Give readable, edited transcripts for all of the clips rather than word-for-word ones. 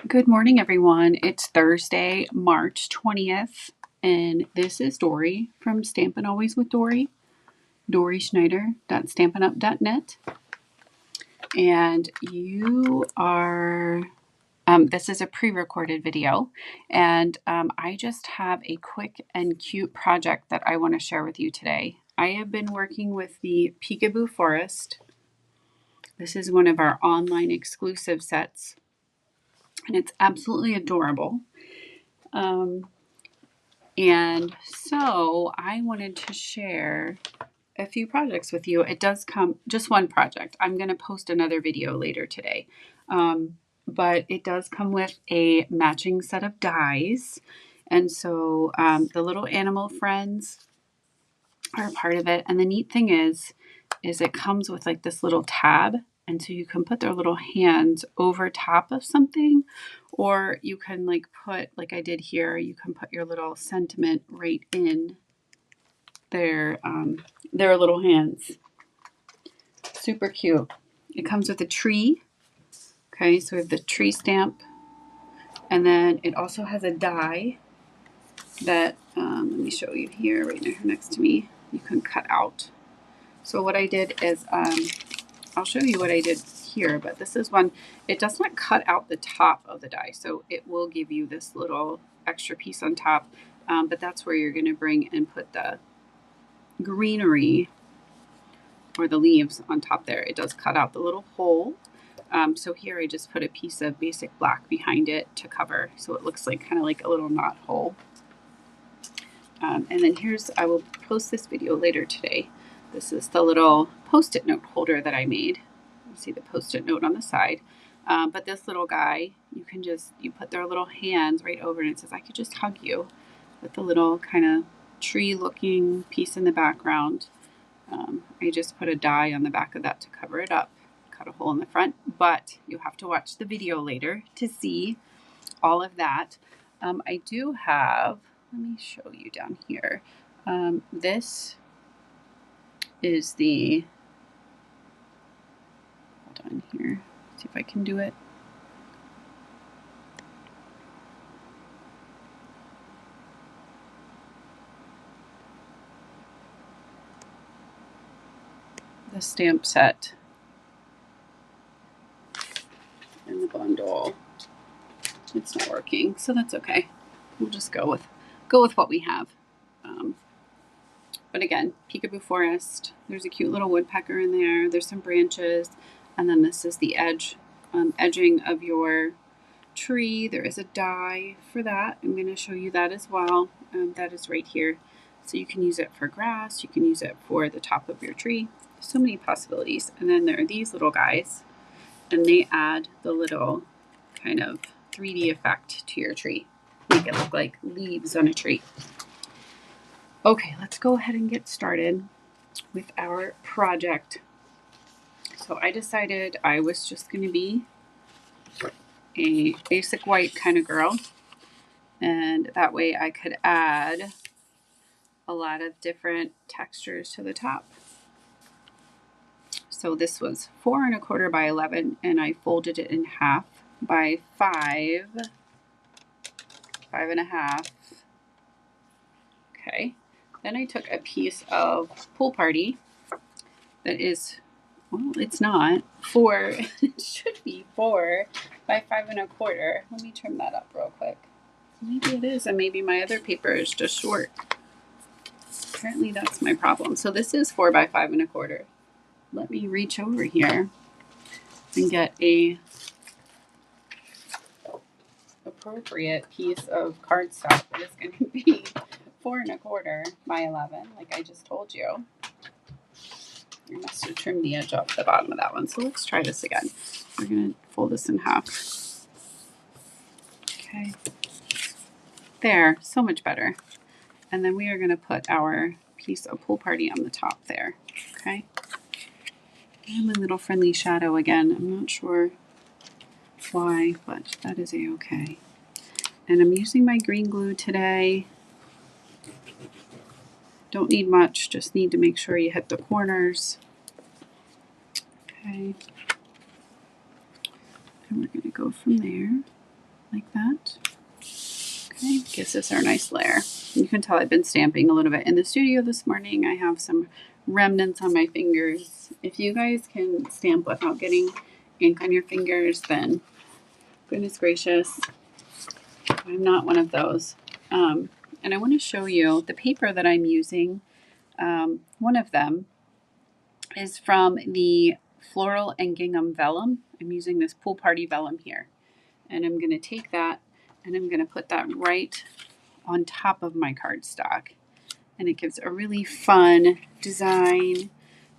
Good morning, everyone. It's Thursday, March 20th, and this is Dory from Stampin' Always with Dory, Dory Schneider.stampinup.net. And this is a pre-recorded video, and I just have a quick and cute project that I want to share with you today. I have been working with the Peekaboo Forest. This is one of our online exclusive sets, and it's absolutely adorable. And so I wanted to share a few projects with you. It does come, just one project. I'm going to post another video later today. But it does come with a matching set of dies. And so the little animal friends are a part of it. And the neat thing is it comes with like this little tab. And so you can put their little hands over top of something, or you can like put, like I did here, you can put your little sentiment right in their little hands. Super cute. It comes with a tree. Okay, so we have the tree stamp. And then it also has a die that, let me show you here, right next to me, you can cut out. So what I did is, I'll show you what I did here, but this is one, it does not cut out the top of the die. So it will give you this little extra piece on top, but that's where you're going to bring and put the greenery or the leaves on top there. It does cut out the little hole. So here I just put a piece of basic black behind it to cover, so it looks like kind of like a little knot hole. And then I will post this video later today. This is the little Post-it note holder that I made. You see the Post-it note on the side. But this little guy, you put their little hands right over, and it says, "I could just hug you," with the little kind of tree looking piece in the background. I just put a die on the back of that to cover it up, cut a hole in the front, but you have to watch the video later to see all of that. I do have, let me show you down here. This is hold on here, see if I can do it. The stamp set in the bundle. It's not working, so that's okay. We'll just go with what we have. But again, Peekaboo Forest. There's a cute little woodpecker in there. There's some branches, and then this is the edging of your tree. There is a die for that. I'm going to show you that as well. That is right here. So you can use it for grass. You can use it for the top of your tree. So many possibilities. And then there are these little guys, and they add the little kind of 3D effect to your tree. Make it look like leaves on a tree. Okay, let's go ahead and get started with our project. So I decided I was just going to be a basic white kind of girl, and that way I could add a lot of different textures to the top. So this was 4 1/4 by 11, and I folded it in half by 5 1/2. Okay. Then I took a piece of Pool Party that is, well, it's not 4. It should be 4 by 5 1/4. Let me trim that up real quick. Maybe it is, and maybe my other paper is just short. Apparently that's my problem. So this is 4 by 5 1/4. Let me reach over here and get a appropriate piece of cardstock that is going to be 4 1/4 by 11, like I just told you. I must have trimmed the edge off the bottom of that one. So let's try this again. We're going to fold this in half. Okay. There, so much better. And then we are going to put our piece of Pool Party on the top there. Okay. And my little friendly shadow again. I'm not sure why, but that is a-okay. And I'm using my green glue today. Don't need much, just need to make sure you hit the corners. Okay. And we're going to go from there. like that. Okay, gives us our nice layer. You can tell I've been stamping a little bit in the studio this morning. I have some remnants on my fingers. If you guys can stamp without getting ink on your fingers, then goodness gracious, I'm not one of those. And I want to show you the paper that I'm using. One of them is from the Floral and Gingham Vellum. I'm using this Pool Party Vellum here. And I'm going to take that and I'm going to put that right on top of my cardstock. And it gives a really fun design.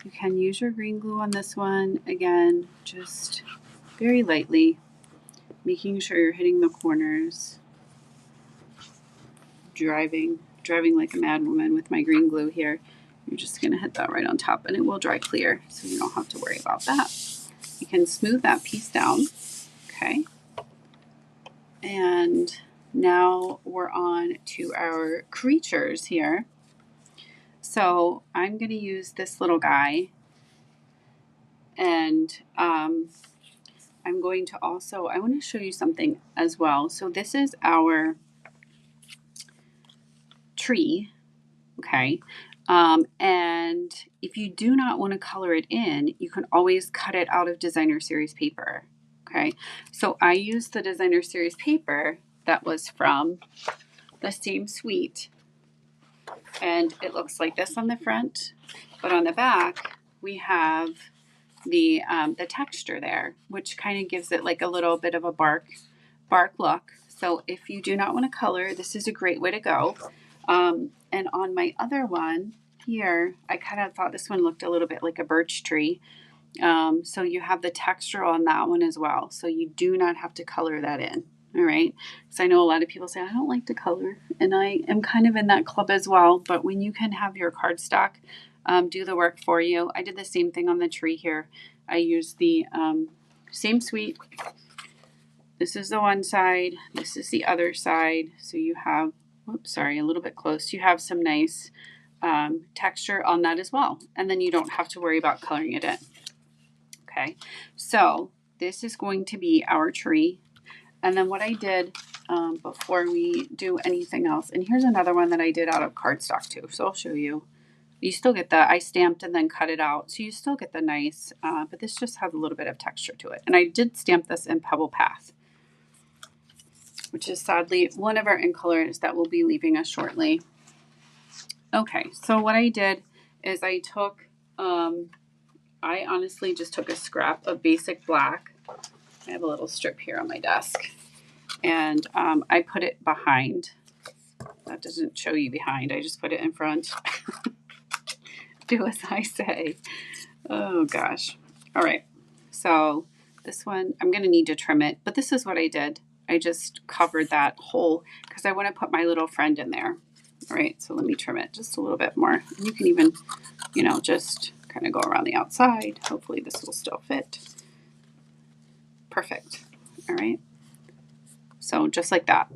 You can use your green glue on this one. Again, just very lightly, making sure you're hitting the corners. Driving like a mad woman with my green glue here. You're just going to hit that right on top and it will dry clear, so you don't have to worry about that. You can smooth that piece down. Okay. And now we're on to our creatures here. So I'm going to use this little guy, and I'm going to also, I want to show you something as well. So this is our tree, okay? And if you do not want to color it in, you can always cut it out of designer series paper, okay? So I used the designer series paper that was from the same suite, and it looks like this on the front, but on the back we have the texture there, which kind of gives it like a little bit of a bark look. So if you do not want to color, this is a great way to go. And on my other one here, I kind of thought this one looked a little bit like a birch tree. So you have the texture on that one as well. So you do not have to color that in. All right. So I know a lot of people say, I don't like to color. And I am kind of in that club as well. But when you can have your cardstock do the work for you. I did the same thing on the tree here. I used the same suite. This is the one side. This is the other side. So you have, whoops, sorry, a little bit close. You have some nice texture on that as well. And then you don't have to worry about coloring it in. Okay, so this is going to be our tree. And then what I did before we do anything else, and here's another one that I did out of cardstock too. So I'll show you. You still get the, I stamped and then cut it out. So you still get the nice, but this just has a little bit of texture to it. And I did stamp this in Pebble Path, which is sadly one of our ink colors that will be leaving us shortly. Okay, so what I did is I took, I honestly just took a scrap of basic black. I have a little strip here on my desk. And I put it behind. That doesn't show you behind. I just put it in front. Do as I say. Oh gosh. All right. So this one, I'm going to need to trim it, but this is what I did. I just covered that hole because I want to put my little friend in there. All right. So let me trim it just a little bit more. And you can even, you know, just kind of go around the outside. Hopefully this will still fit. Perfect. All right. So just like that.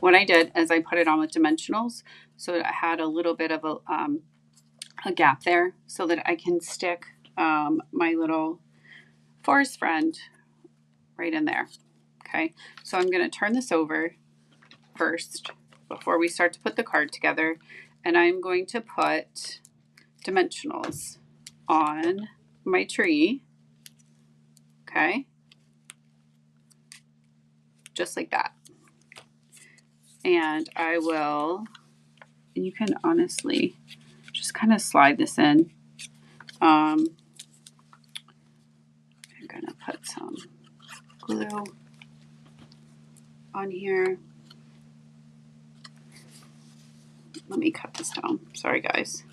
What I did is I put it on with dimensionals so that I had a little bit of a gap there so that I can stick my little forest friend right in there. Okay, so I'm going to turn this over first before we start to put the card together, and I'm going to put dimensionals on my tree. Okay, just like that. And I will, and you can honestly just kind of slide this in. I'm going to put some glue on here. Let me cut this down. Sorry, guys.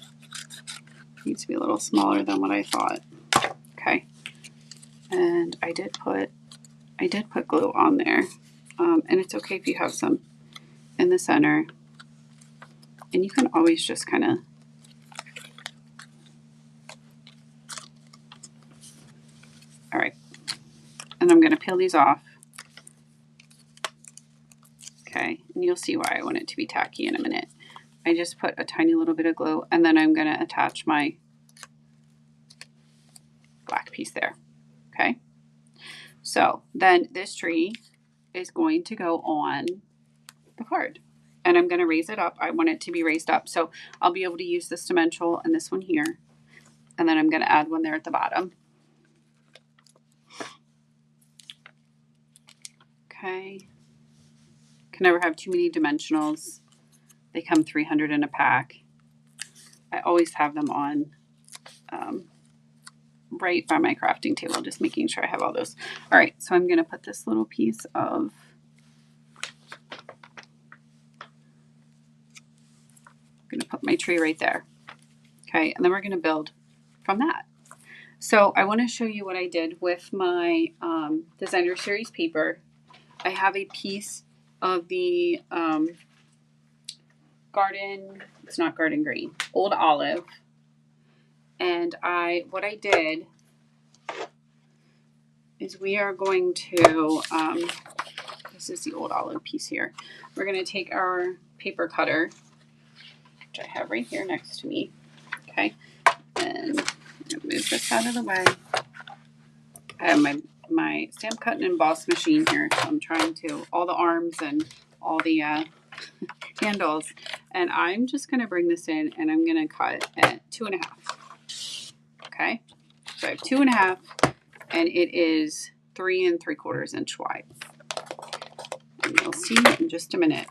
It needs to be a little smaller than what I thought. Okay. And I did put glue on there. And it's okay if you have some in the center. And you can always just kind of all right. And I'm going to peel these off. Okay. And you'll see why I want it to be tacky in a minute. I just put a tiny little bit of glue, and then I'm going to attach my black piece there. Okay. So then this tree is going to go on the card. And I'm going to raise it up. I want it to be raised up. So I'll be able to use this dimensional and this one here. And then I'm going to add one there at the bottom. Okay. Can never have too many dimensionals. They come 300 in a pack. I always have them on right by my crafting table, just making sure I have all those. All right, so I'm going to put this little piece of going to put my tree right there. Okay, and then we're going to build from that. So I want to show you what I did with my designer series paper. I have a piece of the garden, it's not garden green, old olive. And what I did is we are going to, this is the old olive piece here. We're going to take our paper cutter, which I have right here next to me. Okay. And I'm going to move this out of the way. I have my stamp cut and emboss machine here. So I'm trying to, all the arms and all the handles. And I'm just going to bring this in and I'm going to cut at 2.5. Okay. So I have 2.5 and it is 3 3/4 inch wide. And you'll see in just a minute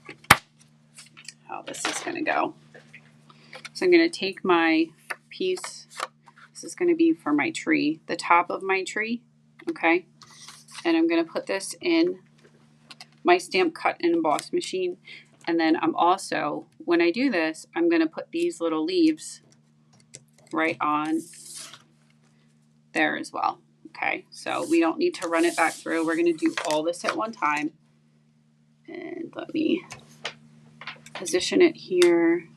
how this is going to go. So I'm going to take my piece. This is going to be for my tree, the top of my tree. Okay. And I'm going to put this in my stamp cut and emboss machine. And then I'm also, when I do this, I'm going to put these little leaves right on there as well. Okay, so we don't need to run it back through. We're going to do all this at one time. And let me position it here.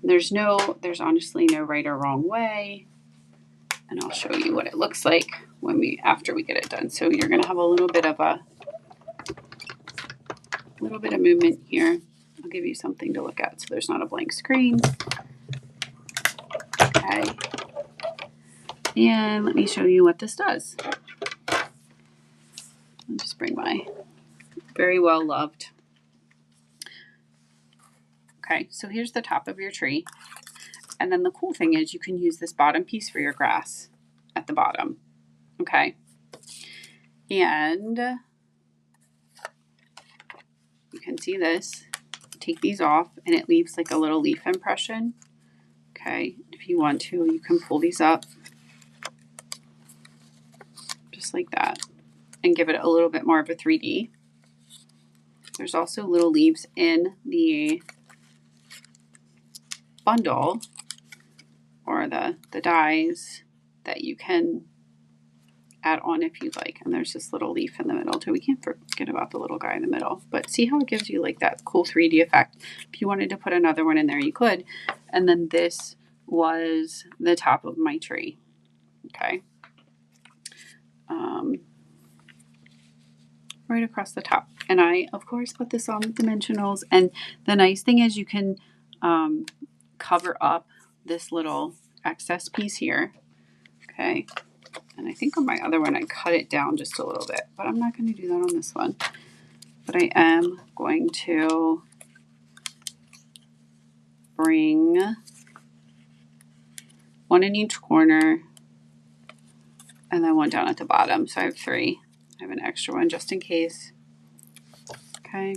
There's honestly no right or wrong way. And I'll show you what it looks like after we get it done. So you're going to have a little bit of movement here. I'll give you something to look at so there's not a blank screen. Okay. And let me show you what this does. I'll just bring my very well loved. Okay, so here's the top of your tree. And then the cool thing is you can use this bottom piece for your grass at the bottom. Okay. And you can see this. Take these off and it leaves like a little leaf impression. Okay, if you want to, you can pull these up just like that and give it a little bit more of a 3D. There's also little leaves in the bundle or the dies that you can add on if you'd like. And there's this little leaf in the middle too. We can't forget about the little guy in the middle, but see how it gives you like that cool 3D effect. If you wanted to put another one in there, you could. And then this was the top of my tree. Okay. Right across the top. And I, of course, put this on with dimensionals. And the nice thing is you can cover up this little excess piece here. Okay. And I think on my other one, I cut it down just a little bit, but I'm not going to do that on this one. But I am going to bring one in each corner and then one down at the bottom. So I have 3. I have an extra one just in case. Okay.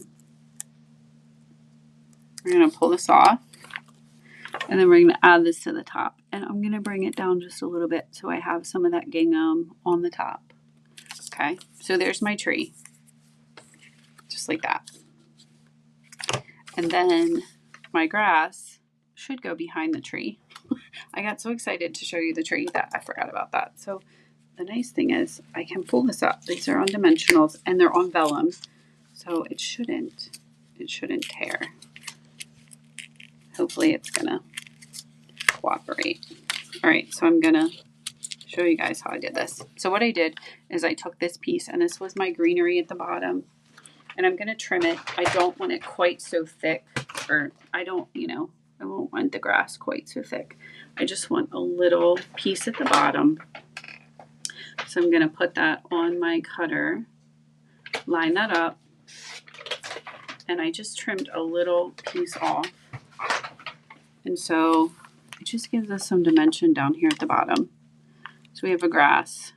We're going to pull this off. And then we're going to add this to the top. And I'm going to bring it down just a little bit so I have some of that gingham on the top. Okay. So there's my tree. Just like that. And then my grass should go behind the tree. I got so excited to show you the tree that I forgot about that. So the nice thing is I can pull this up. These are on dimensionals and they're on vellum. So it shouldn't tear. Hopefully it's gonna cooperate. All right, so I'm gonna show you guys how I did this. So what I did is I took this piece and this was my greenery at the bottom and I'm gonna trim it. I don't want it quite so thick, or I won't want the grass quite so thick. I just want a little piece at the bottom. So I'm going to put that on my cutter line that up, and I just trimmed a little piece off. And so it just gives us some dimension down here at the bottom. So we have a grass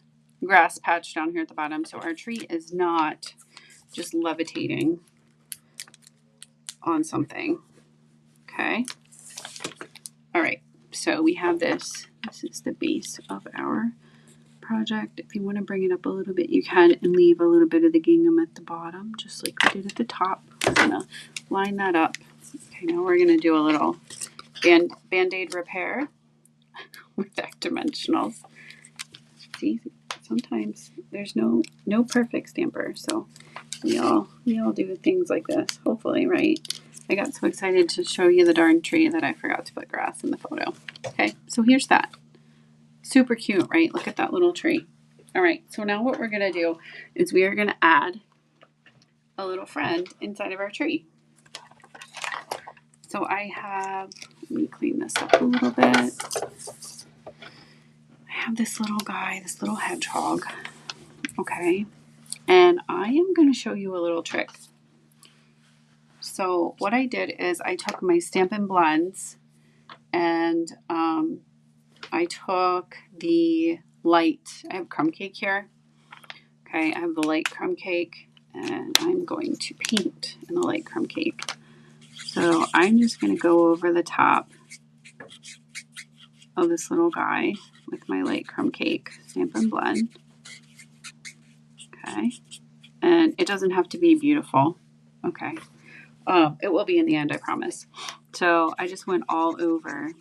patch down here at the bottom. So our tree is not just levitating on something. Okay. All right. So we have this. This is the base of our project. If you want to bring it up a little bit, you can, and leave a little bit of the gingham at the bottom, just like we did at the top. We're gonna line that up. Okay, now we're gonna do a little band-aid repair with that dimensionals. See, sometimes there's no perfect stamper, so we all do things like this, hopefully, right? I got so excited to show you the darn tree that I forgot to put grass in the photo. Okay, so here's that. Super cute, right? Look at that little tree. All right, so now what we're gonna do is we are gonna add a little friend inside of our tree. So I have, let me clean this up a little bit. I have this little guy, this little hedgehog, okay? And I am gonna show you a little trick. So what I did is I took my Stampin' blends and I took the light, I have crumb cake here. Okay, I have the light crumb cake and I'm going to paint in the light crumb cake. So I'm just going to go over the top of this little guy with my light crumb cake Stampin' blend. Okay, and it doesn't have to be beautiful. Okay, it will be in the end, I promise. So I just went all over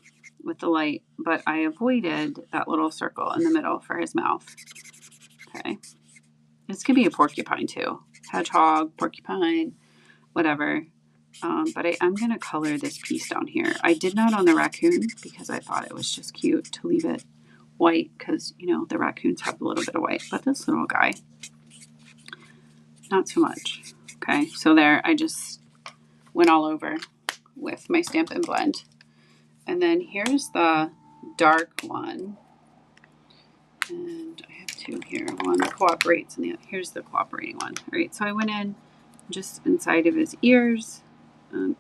with the light, but I avoided that little circle in the middle for his mouth. Okay, this could be a porcupine too. Hedgehog, porcupine, whatever. But I'm going to color this piece down here. I did not on the raccoon because I thought it was just cute to leave it white because, you know, the raccoons have a little bit of white. But this little guy, not too much. Okay, so there I just went all over with my Stampin' blend. And then here's the dark one. And I have two here. One cooperates and here's the cooperating one. All right, so I went in just inside of his ears.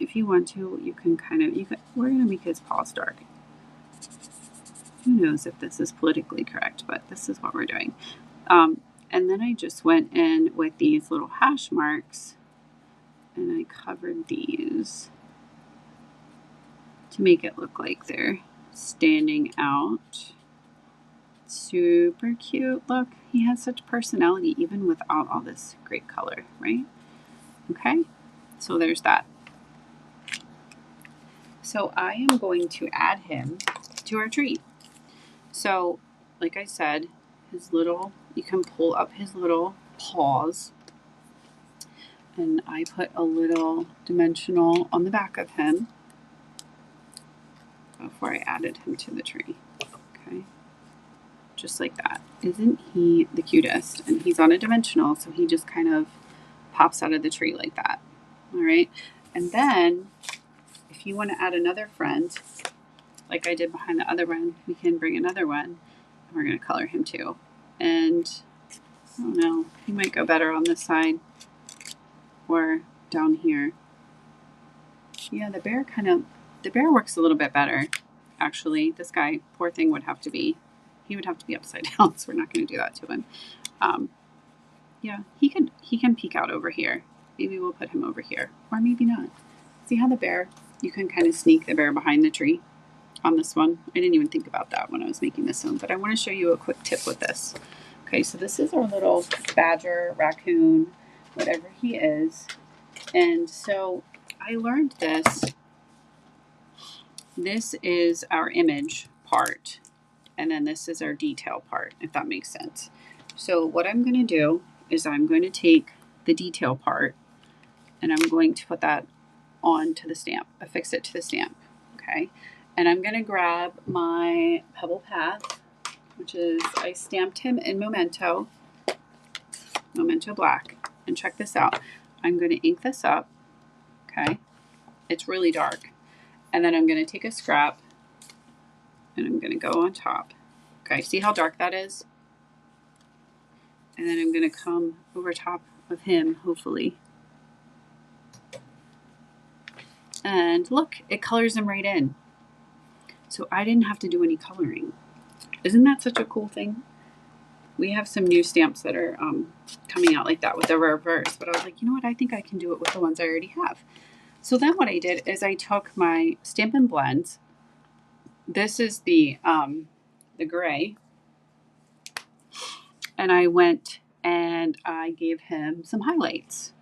If you want to, you can we're going to make his paws dark. Who knows if this is politically correct, but this is what we're doing. And then I just went in with these little hash marks and I covered these to make it look like they're standing out. Super cute. Look, he has such personality even without all this great color, right? Okay, so there's that. So I am going to add him to our tree. So, like I said, you can pull up his little paws. And I put a little dimensional on the back of him before I added him to the tree. Okay, just like that. Isn't he the cutest? And he's on a dimensional, so he just kind of pops out of the tree like that. All right, and then if you want to add another friend, like I did behind the other one, we can bring another one, and we're going to color him too. And I don't know, he might go better on this side or down here. Yeah, the bear works a little bit better, actually. This guy, poor thing, he would have to be upside down, so we're not going to do that to him. Yeah, he can peek out over here. Maybe we'll put him over here, or maybe not. See how the bear, you can kind of sneak the bear behind the tree on this one. I didn't even think about that when I was making this one, but I want to show you a quick tip with this. Okay, so this is our little badger, raccoon, whatever he is. And so I learned this. This is our image part, and then this is our detail part, if that makes sense. So what I'm going to do is I'm going to take the detail part and I'm going to put that onto the stamp, affix it to the stamp, okay? And I'm going to grab my Pebble Path, which is, I stamped him in Memento Black. And check this out. I'm going to ink this up, okay? It's really dark. And then I'm going to take a scrap and I'm going to go on top. Okay, see how dark that is? And then I'm going to come over top of him, hopefully. And look, it colors him right in. So I didn't have to do any coloring. Isn't that such a cool thing? We have some new stamps that are coming out like that with the reverse. But I was like, you know what? I think I can do it with the ones I already have. So then what I did is I took my Stampin' Blends. This is the gray. And I went and I gave him some highlights.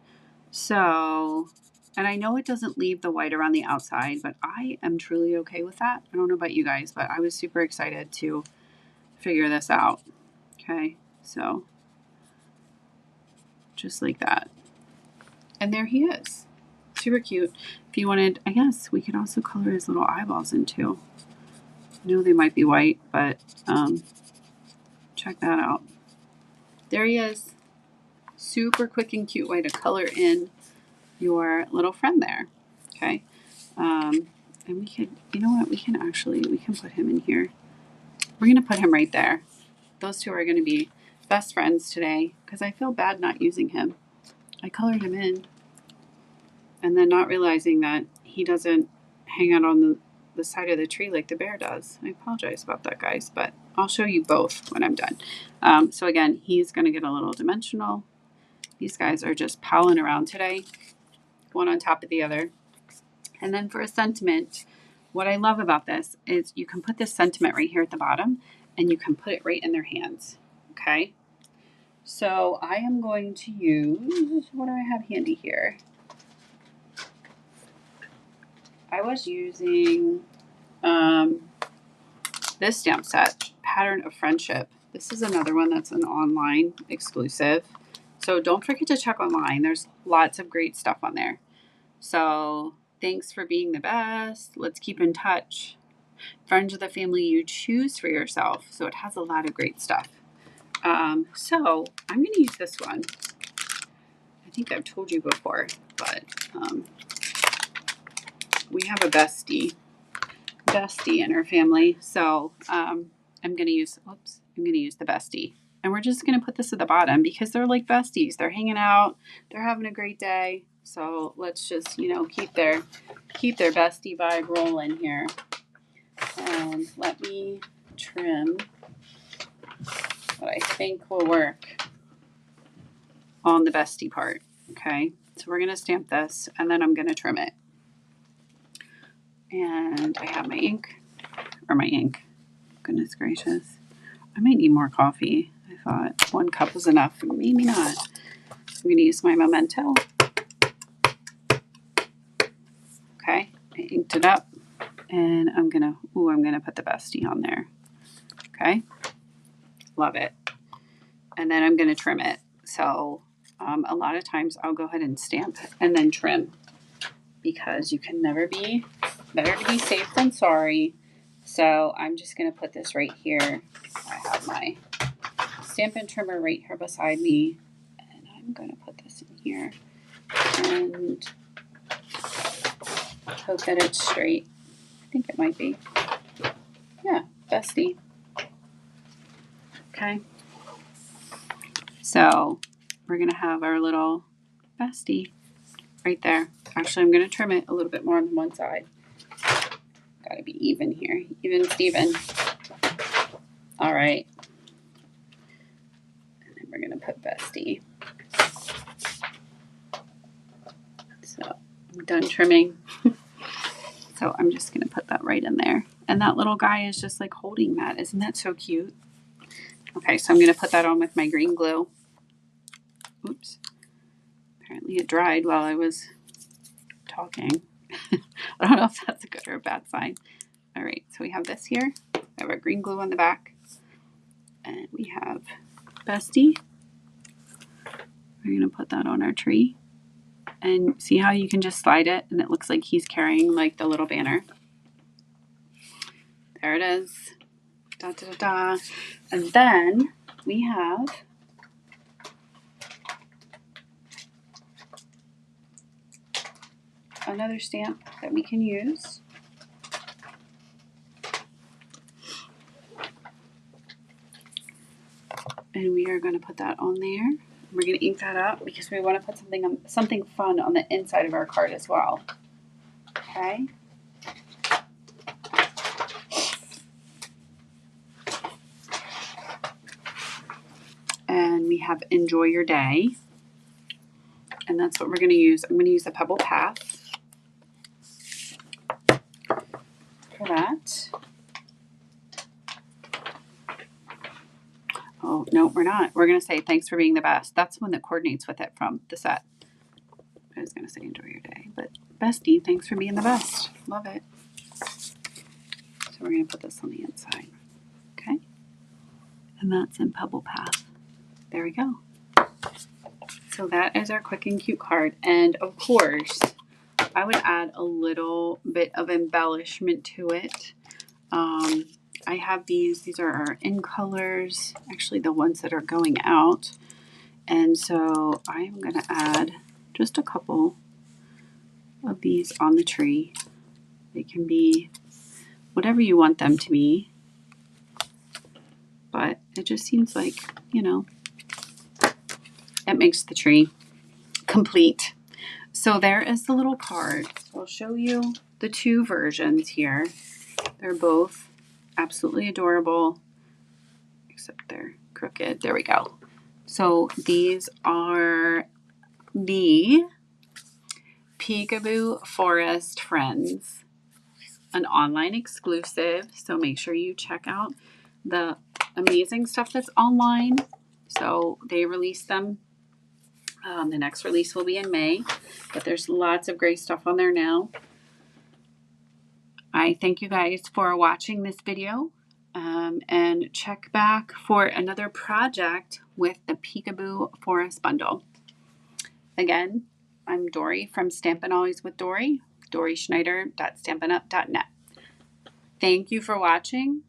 So, and I know it doesn't leave the white around the outside, but I am truly okay with that. I don't know about you guys, but I was super excited to figure this out. Okay, so just like that. And there he is. Super cute. If you wanted, I guess we could also color his little eyeballs in too. I know they might be white, but check that out. There he is. Super quick and cute way to color in your little friend there. Okay. And we could, you know what, we can put him in here. We're going to put him right there. Those two are going to be best friends today because I feel bad not using him. I colored him in and then not realizing that he doesn't hang out on the side of the tree like the bear does. I apologize about that, guys, but I'll show you both when I'm done. So again, he's going to get a little dimensional. These guys are just palling around today, one on top of the other. And then for a sentiment, what I love about this is you can put this sentiment right here at the bottom and you can put it right in their hands. Okay. So I am going to use, what do I have handy here? I was using this stamp set, Pattern of Friendship. This is another one that's an online exclusive. So don't forget to check online. There's lots of great stuff on there. So thanks for being the best. Let's keep in touch. Friends of the family you choose for yourself. So it has a lot of great stuff. So I'm going to use this one. I think I've told you before, but we have a bestie in our family. So I'm going to use the bestie. And we're just going to put this at the bottom because they're like besties. They're hanging out. They're having a great day. So let's just, keep their bestie vibe rolling here. And let me trim what I think will work on the bestie part. Okay. So we're going to stamp this and then I'm going to trim it. And I have my ink. Goodness gracious. I might need more coffee. I thought 1 cup was enough. Maybe not. I'm going to use my Memento. Okay. I inked it up. And I'm going to put the bestie on there. Okay. Love it. And then I'm going to trim it. So a lot of times I'll go ahead and stamp and then trim because you can never be better to be safe than sorry. So I'm just going to put this right here. I have my Stampin' trimmer right here beside me. And I'm going to put this in here and hope that it's straight. I think it might be. Yeah, bestie. Okay. So we're going to have our little bestie right there. Actually, I'm going to trim it a little bit more on one side. Got to be even here. Even Steven. All right. And then we're going to put bestie. So I'm done trimming. So I'm just going to put that right in there. And that little guy is just like holding that. Isn't that so cute? Okay, so I'm going to put that on with my green glue. Oops. Apparently it dried while I was talking. I don't know if that's a good or a bad sign. All right, so we have this here. We have our green glue on the back. And we have bestie. We're going to put that on our tree. And see how you can just slide it and it looks like he's carrying like the little banner. There it is. Da, da, da, da. And then we have another stamp that we can use. And we are going to put that on there. We're going to ink that up because we want to put something fun on the inside of our card as well. Okay. And we have enjoy your day. And that's what we're going to use. I'm going to use a pebble path for that. Oh, no, we're not. We're going to say thanks for being the best. That's one that coordinates with it from the set. I was going to say enjoy your day, but bestie, thanks for being the best. Love it. So we're going to put this on the inside. Okay. And that's in pebble path. There we go. So that is our quick and cute card. And of course, I would add a little bit of embellishment to it. I have these are our in colors, actually the ones that are going out. And so I'm going to add just a couple of these on the tree. They can be whatever you want them to be. But it just seems like, you know, it makes the tree complete. So there is the little card. So I'll show you the two versions here. They're both absolutely adorable, except they're crooked. There we go. So these are the Peekaboo Forest Friends, an online exclusive. So make sure you check out the amazing stuff that's online. So they release them. The next release will be in May, but there's lots of great stuff on there now. I thank you guys for watching this video, and check back for another project with the Peekaboo Forest Bundle. Again, I'm Dory from Stampin' Always with Dory, doryschneider.stampinup.net. Thank you for watching,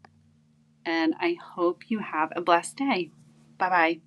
and I hope you have a blessed day. Bye-bye.